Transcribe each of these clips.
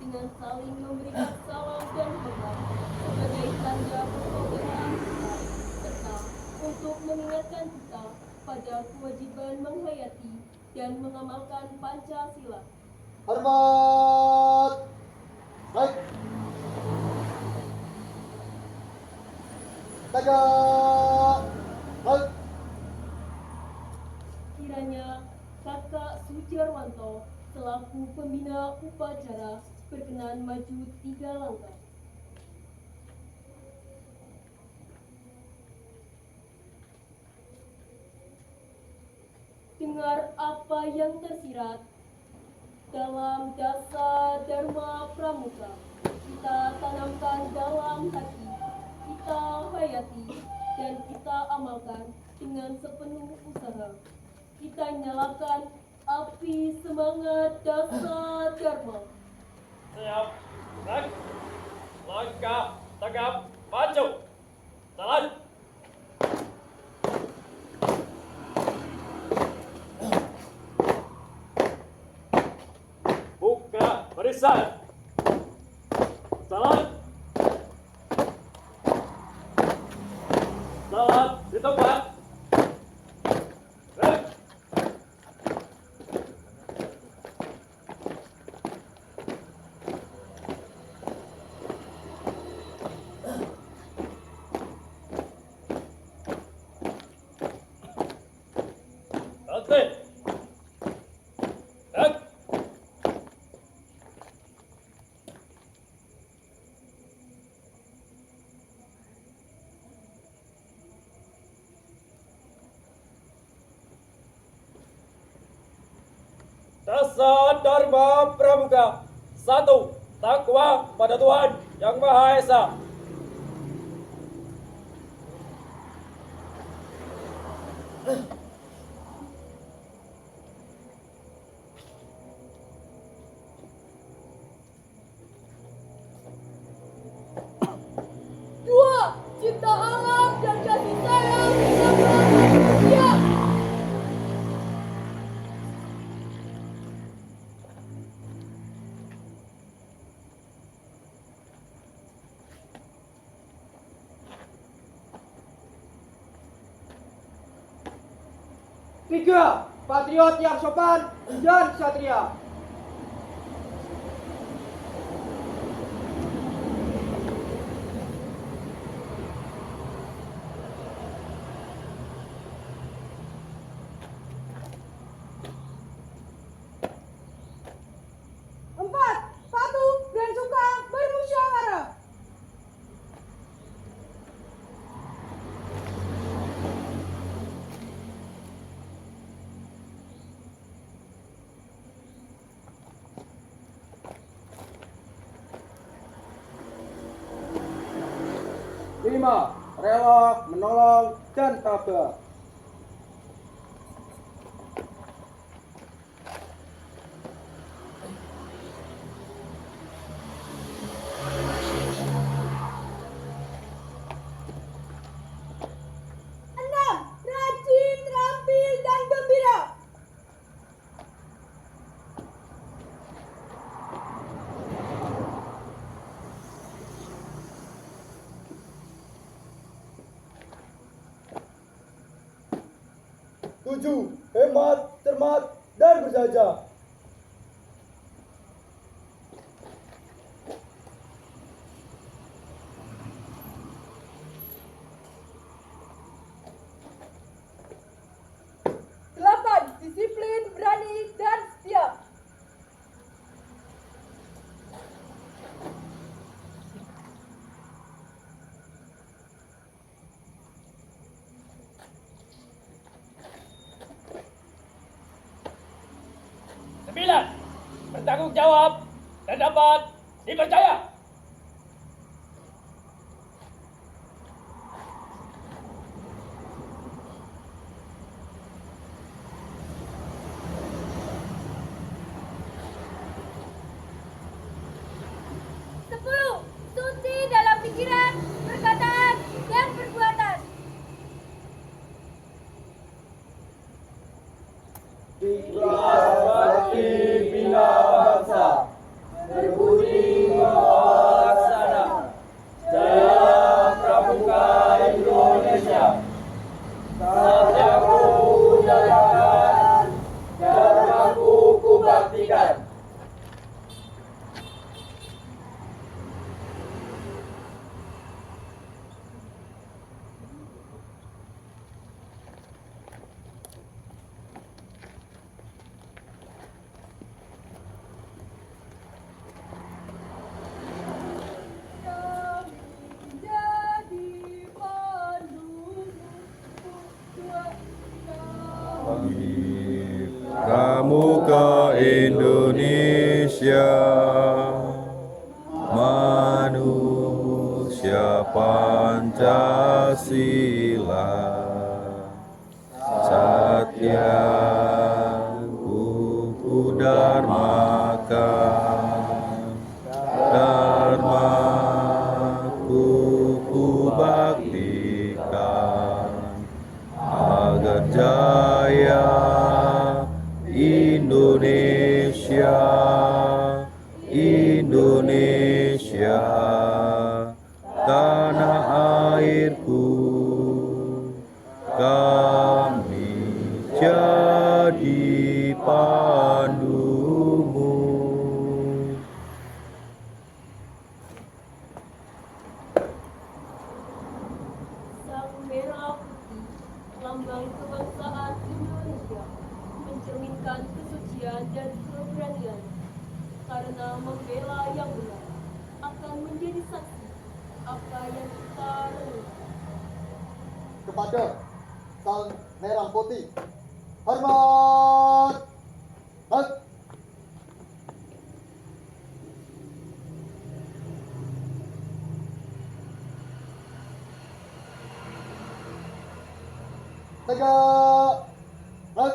dengan saling memberikan salam dan hormat sebagai tanda persaudaraan kita, serta untuk mengingatkan kita pada kewajiban menghayati dan mengamalkan Pancasila. Hormat. Baik. Tegak. Baik. Kiranya Kakak Sujarwanto selaku pembina upacara berkenan maju 3 langkah. Dengar apa yang tersirat dalam dasar Dharma Pramuka. Kita tanamkan dalam hati, kita hayati, dan kita amalkan dengan sepenuh usaha. Kita nyalakan api semangat dasar Dharma. Siap, gerak, langkah, tegap, maju, jalan. Buka barisan, jalan. Jalan di tempat. Gerak. Berhenti. Gerak. Dasar Dharma Pramuka. 1. Takwa pada Tuhan Yang Maha Esa. Dua, cinta alam dan kasih sayang sama manusia. Tiga, patriot yang sopan dan satria. Empat, patuh dan suka bermusyawarah. Lima, rela menolong dan tabah. Enam, rajin, terampil, dan gembira. Tujuh. Hemat, cermat, dan bersahaja. Delapan, disiplin, berani, dan setia. Sembilan, bertanggung jawab dan dapat dipercaya. Sepuluh, suci dalam pikiran, perkataan, dan perbuatan. Ikhlas hati bina bangsa. Berbudi Indonesia Pancasila, Satya Kuku Dharmaka, Dharma Kuku Baktikan, agar jaya Indonesia, Indonesia, tanah airku, kami jadi pandumu. Sang merah putih, lambang kebangsaan Indonesia, mencerminkan kesucian dan keberanian. Karena membela yang benar, akan menjadi saksi apa yang kita renungkan. Kepada Sang Merah Putih, hormat. Hak. Tegak. Hak.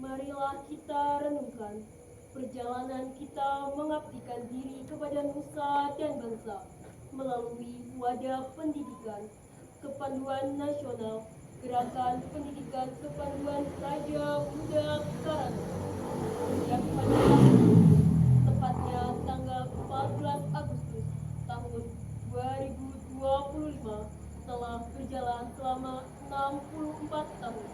Marilah kita renungkan perjalanan kita mengabdikan diri kepada nusa dan bangsa melalui wadah pendidikan, kepanduan nasional, gerakan pendidikan kepanduan Raja Muda Karana. Yang pada tahun ini, tepatnya tanggal 14 Agustus tahun 2025 telah berjalan selama 64 tahun.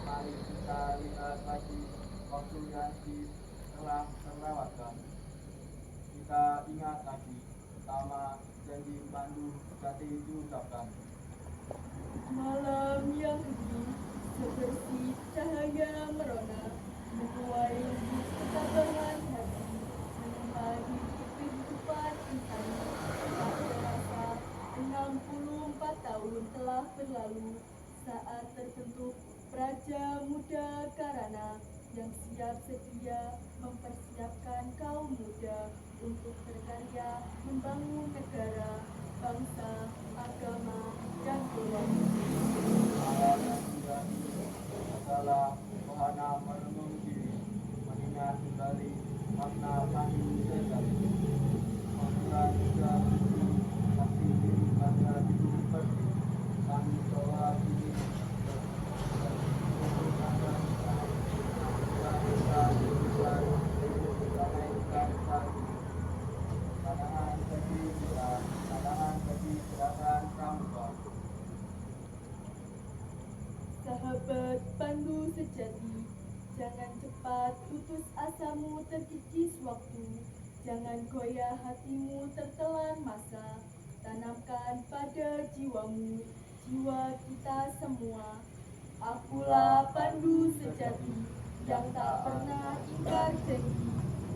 Mari kita lihat lagi waktu yang telah terlewatkan. Kita ingat lagi pertama janji pandu jati diucapkan. Malam yang hening seperti cahaya merona menuai ketabangan hati menemani kehidupan insan. Tak terasa 64 tahun telah berlalu saat terbentuk Praja Muda Karana yang siap sedia mempersiapkan kaum muda untuk berkarya membangun negara, bangsa, agama, dan keluarga. Malam yang sudah ini adalah wahana merenung diri, mengingat kembali makna pandu sejati. Mengulang juga buku kasih diri pada hidup bersih. Kami bawa diri Sahabat pandu sejati, jangan cepat putus asamu terkikis waktu. Jangan goyah hatimu tertelan masa. Tanamkan pada jiwamu, jiwa kita semua. Akulah pandu sejati yang tak pernah ingkar janji.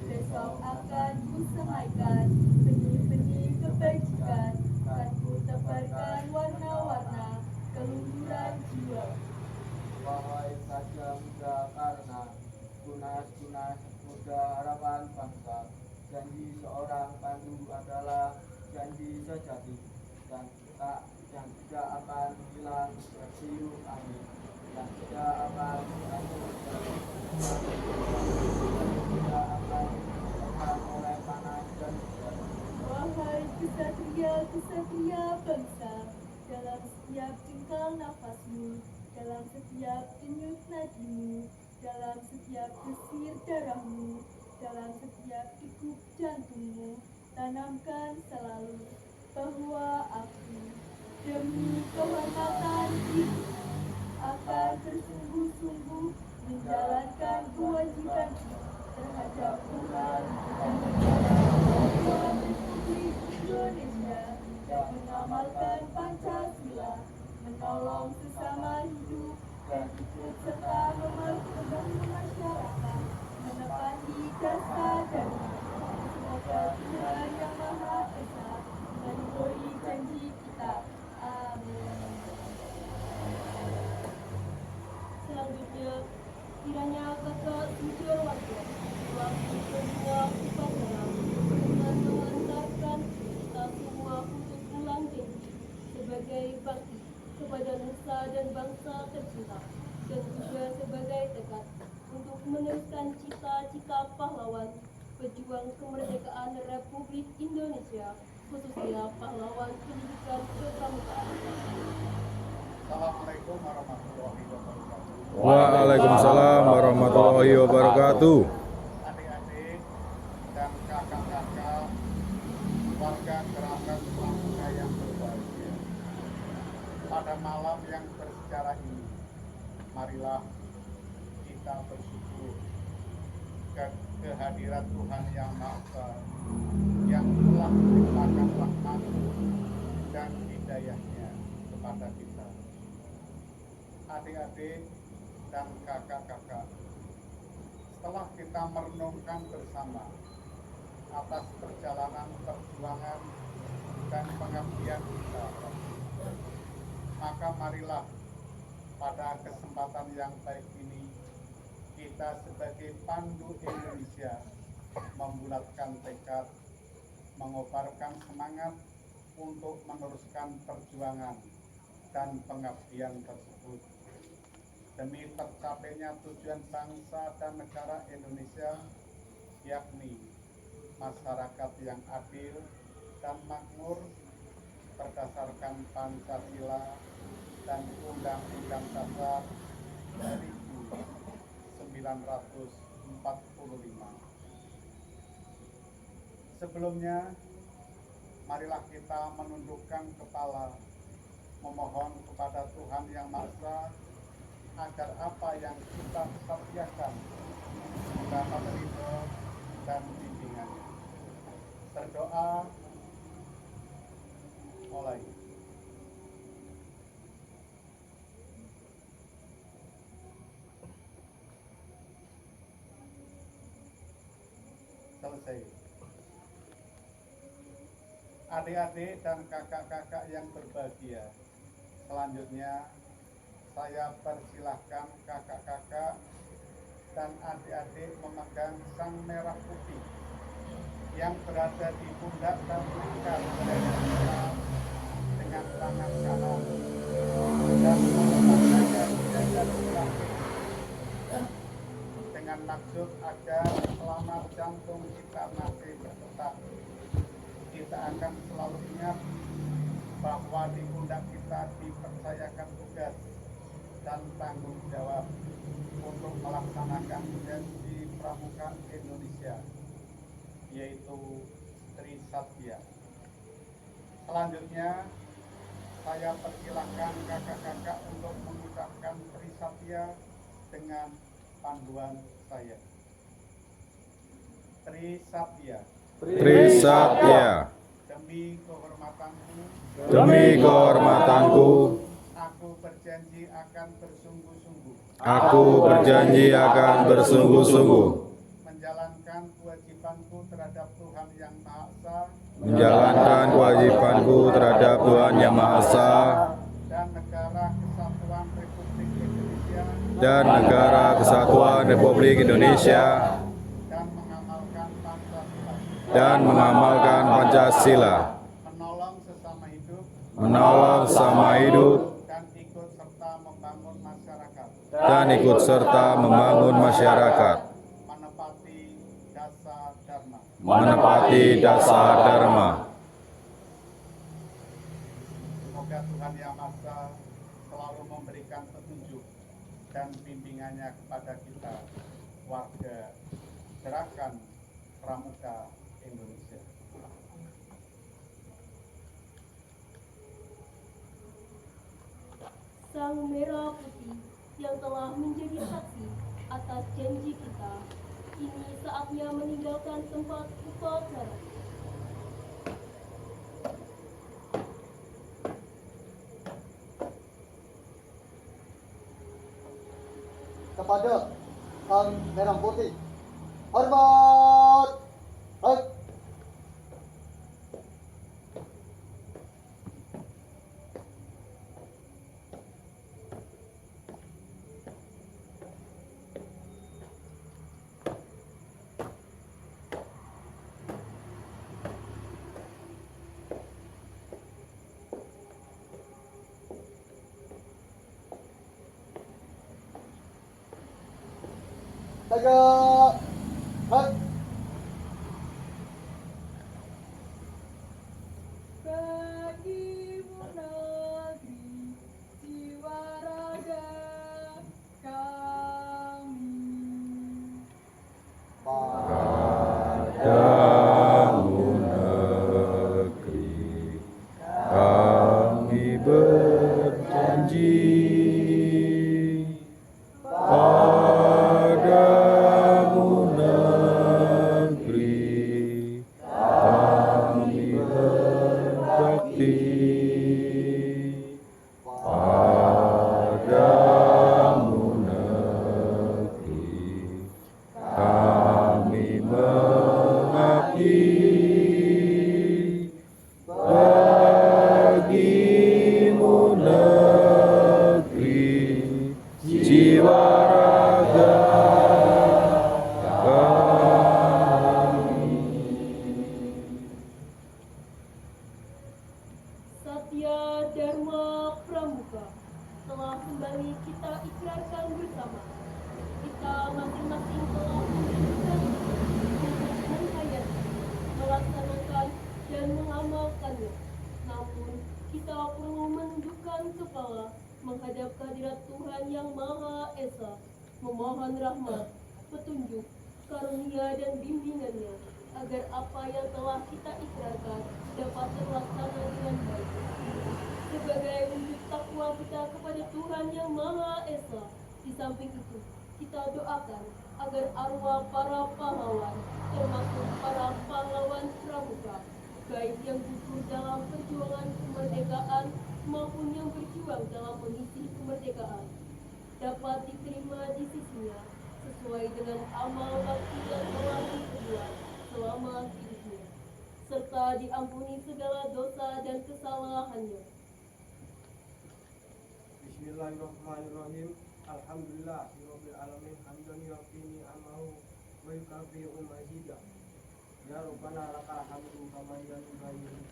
Besok akan kusemaikan benih-benih kebajikan. Akan ku tebarkan warna-warna keluhuran jiwa. Wahai Raja Muda Karna, tunas-tunas muda harapan bangsa, janji seorang pandu adalah janji sejati dan tidak akan hilang bersiul angin, yang tidak akan tidak akan ditekan oleh panas dan hujan. Wahai kesatria-kesatria bangsa, dalam setiap jengkal nafasmu, dalam setiap denyut nadimu, dalam setiap desir darahmu, dalam setiap degup jantungmu, tanamkan selalu bahwa aku demi kehormatan diri akan bersungguh-sungguh menjalankan kewajibanku terhadap Tuhan dan negara Kesatuan Republik Indonesia dan mengamalkan Pancasila, menolong sesama hidup dan ikut serta membangun Kiranya kakak sujud warga telah berdoa kepada dengan mengantarkan kita semua untuk pulang janji sebagai bakti kepada nusa dan bangsa tercinta dan juga sebagai tekad untuk meneruskan cita-cita pahlawan pejuang kemerdekaan Republik Indonesia, khususnya pahlawan pendidikan kepramukaan. Assalamualaikum warahmatullahi wabarakatuh. Waalaikumsalam warahmatullahi wabarakatuh. Adik-adik dan kakak-kakak warga kerabat Pramuka yang berbahagia. Pada malam yang bersejarah ini, marilah kita bersyukur kehadiran Tuhan Yang Maha Esa yang telah melimpahkan rahmat dan hidayahnya kepada kita. Adik-adik dan kakak-kakak, setelah kita merenungkan bersama atas perjalanan perjuangan dan pengabdian kita, maka marilah pada kesempatan yang baik ini kita sebagai pandu Indonesia membulatkan tekad, mengobarkan semangat untuk meneruskan perjuangan dan pengabdian tersebut demi tercapainya tujuan bangsa dan negara Indonesia, yakni masyarakat yang adil dan makmur berdasarkan Pancasila dan Undang-Undang Dasar 1945. Sebelumnya, marilah kita menundukkan kepala, memohon kepada Tuhan Yang Maha Esa agar apa yang kita satyakan mendapat ridho dan bimbingannya. Berdoa mulai. Selesai. Adik-adik dan kakak-kakak yang berbahagia, selanjutnya saya persilahkan kakak-kakak dan adik-adik memegang sang merah putih yang berada di pundak dan berikan kita dengan tangan kanan dan meletakkannya di dada sebelah kiri dengan maksud agar selama jantung kita masih berdetak, kita akan selalu ingat bahwa di pundak kita dipercayakan tugas dan tanggung jawab untuk melaksanakan janji Pramuka Indonesia, yaitu Trisatya. Selanjutnya, saya persilahkan kakak-kakak untuk mengucapkan Trisatya dengan panduan saya. Trisatya. Trisatya. Demi kehormatanku, Demi kehormatanku, aku berjanji akan bersungguh-sungguh aku berjanji akan bersungguh-sungguh menjalankan kewajibanku terhadap Tuhan Yang Maha Esa menjalankan kewajibanku terhadap Tuhan Yang Maha Esa dan Negara Kesatuan Republik Indonesia dan Negara Kesatuan Republik Indonesia dan mengamalkan Pancasila, menolong sesama hidup dan ikut serta membangun masyarakat, menepati dasar dharma. Semoga Tuhan Yang Maha Esa selalu memberikan petunjuk dan bimbingannya kepada kita, warga Gerakan Pramuka Indonesia. Sang merah putih yang telah menjadi saksi atas janji kita, kini saatnya meninggalkan tempat upacara. Kepada sang merah putih, hormat. Tegak. Hak. Bagimu negeri jiwa raga kami. Padamu negeri kami berjanji. Padamu negeri kami berbakti. Padamu negeri kami mengabdi. Bagimu negeri jiwa raga kami. Satya Dharma Pramuka telah kembali kita ikrarkan bersama. Kita masing-masing telah memberikan untuk menghayati, melaksanakan, dan mengamalkannya. Namun, kita perlu menundukkan kepala menghadap kehadirat Tuhan yang Maha Esa, memohon rahmat, petunjuk, karunia, dan bimbingannya, agar apa yang telah kita ikrarkan dapat terlaksana dengan baik. Sebagai wujud takwa kita kepada Tuhan yang Maha Esa, di samping itu, kita doakan agar arwah para pahlawan, termasuk para pahlawan pramuka, baik yang gugur dalam perjuangan kemerdekaan maupun yang berjuang dalam mengisi kemerdekaan, dapat diterima di sisinya sesuai dengan amal bakti yang telah diperbuat selama hidupnya, serta diampuni segala dosa dan kesalahannya. Bismillahirrahmanirrahim. Alhamdulillah rabbil alamin hamdan yu'afini amahu wa yukafi'u mazidah. Ya Rabbana lakal hamdu kama yanbaghi li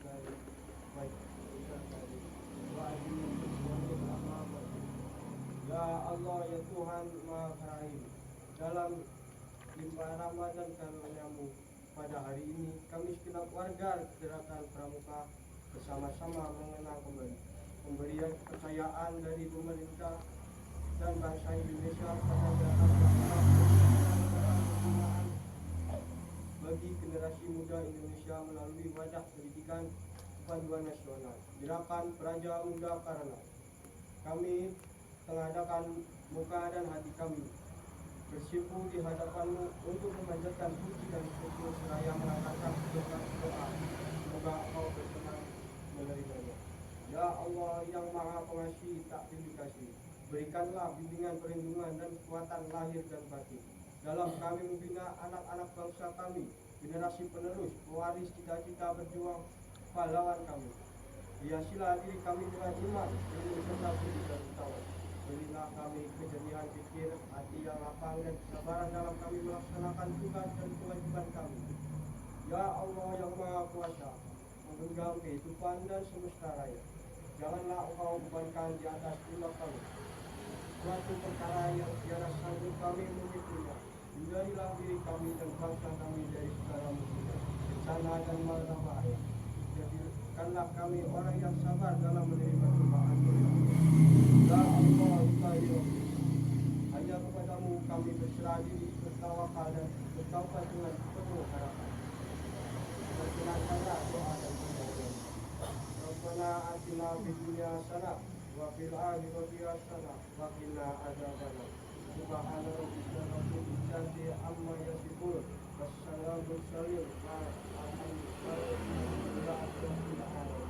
wajhika wa ajmil bismillahir rahmanir rahim. Ya Allah ya Tuhan Maha Rahim, dalam limpahan Ramadan karuniamu pada hari ini kami segenap warga Gerakan Pramuka bersama-sama mengenang kembali pemberian kepercayaan dari pemerintah dan bangsa Indonesia pada Gerakan Pramuka bagi generasi muda Indonesia melalui wadah pendidikan panduan nasional Gerakan Praja Muda Karana. Kami mengadakan muka dan hati kami bersimpu di hadapanmu untuk memanjatkan puji dan syukur seraya mengangkatkan doa. Semoga Engkau berkenan menerimanya. Ya Allah yang Maha Pengasih tak pilih kasih, berikanlah bimbingan perlindungan dan kekuatan lahir dan batin dalam kami membina anak-anak bangsa kami, generasi penerus, pewaris cita-cita berjuang pahlawan kami. Hiasilah diri kami dengan iman, ilmu serta budi dan tawar. Berilah kami kejernihan pikir, hati yang lapang dan kesabaran dalam kami melaksanakan tugas dan kewajiban kami. Ya Allah yang Maha Kuasa, menggenggam kehidupan dan semesta raya, janganlah Engkau bebankan di atas pundak kami suatu perkara yang tiada sanggup kami memikulnya. Hindarilah diri kami dan bangsa kami dari segala musibah, bencana dan malapetaka. Jadikanlah kami orang yang sabar dalam menerima cobaan-Mu. Ya Allah, hanya kepadamu kami berserah diri, bertawakal dan bertaubat dengan penuh harapan. Perkenankanlah doa dan permohonan. Rabbana atina fid dunya hasanah wa fil akhirati hasanah wa qina adzabannar. Subhana rabbika rabbil izzati amma yasifun. Wassalamu alaikum warahmatullahi wabarakatuh.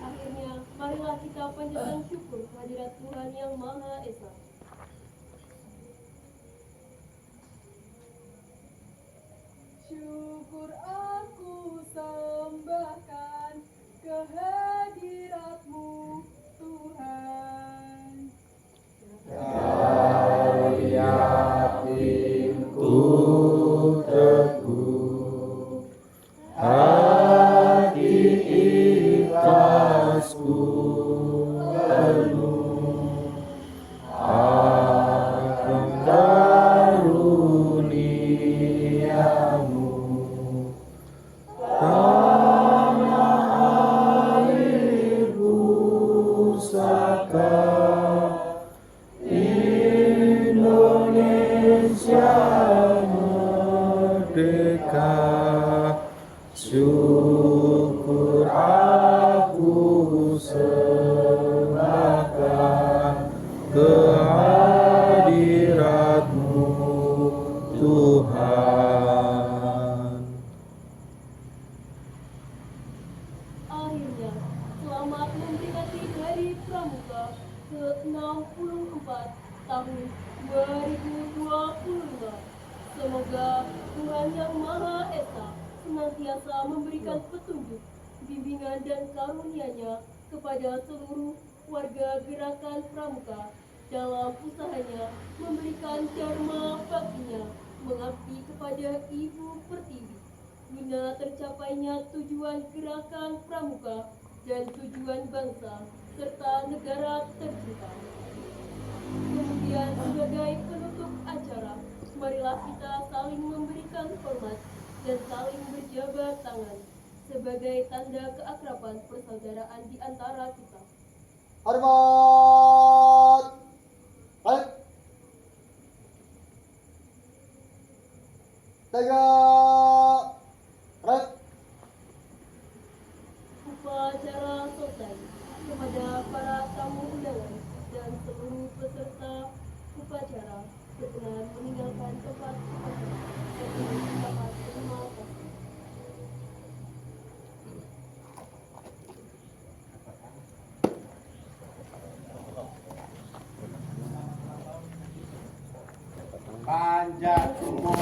Akhirnya, marilah kita panjatkan syukur kehadirat Tuhan yang Maha Esa. Syukur aku sembahkan kehadirat-Mu, Tuhan. Ku teguh hati ikhlasku penuh. syukur aku serahkan kehadirat-Mu Tuhan. Akhirnya, selamat memperingati Hari Pramuka ke-64 tahun 2025. Semoga Tuhan Yang Maha Esa senantiasa memberikan petunjuk, bimbingan dan karunia-Nya kepada seluruh warga Gerakan Pramuka dalam usahanya memberikan dharma baktinya mengabdi kepada Ibu Pertiwi, guna tercapainya tujuan Gerakan Pramuka dan tujuan bangsa serta negara tercinta. Kemudian sebagai penutup acara, marilah kita saling memberikan hormat dan saling berjabat tangan sebagai tanda keakraban persaudaraan di antara kita. Hormat. Baik. Tegak. Baik. Upacara selesai. Kepada para tamu undangan dan seluruh peserta upacara berkenan meninggalkan tempat upacara. Terima kasih. Panjat umur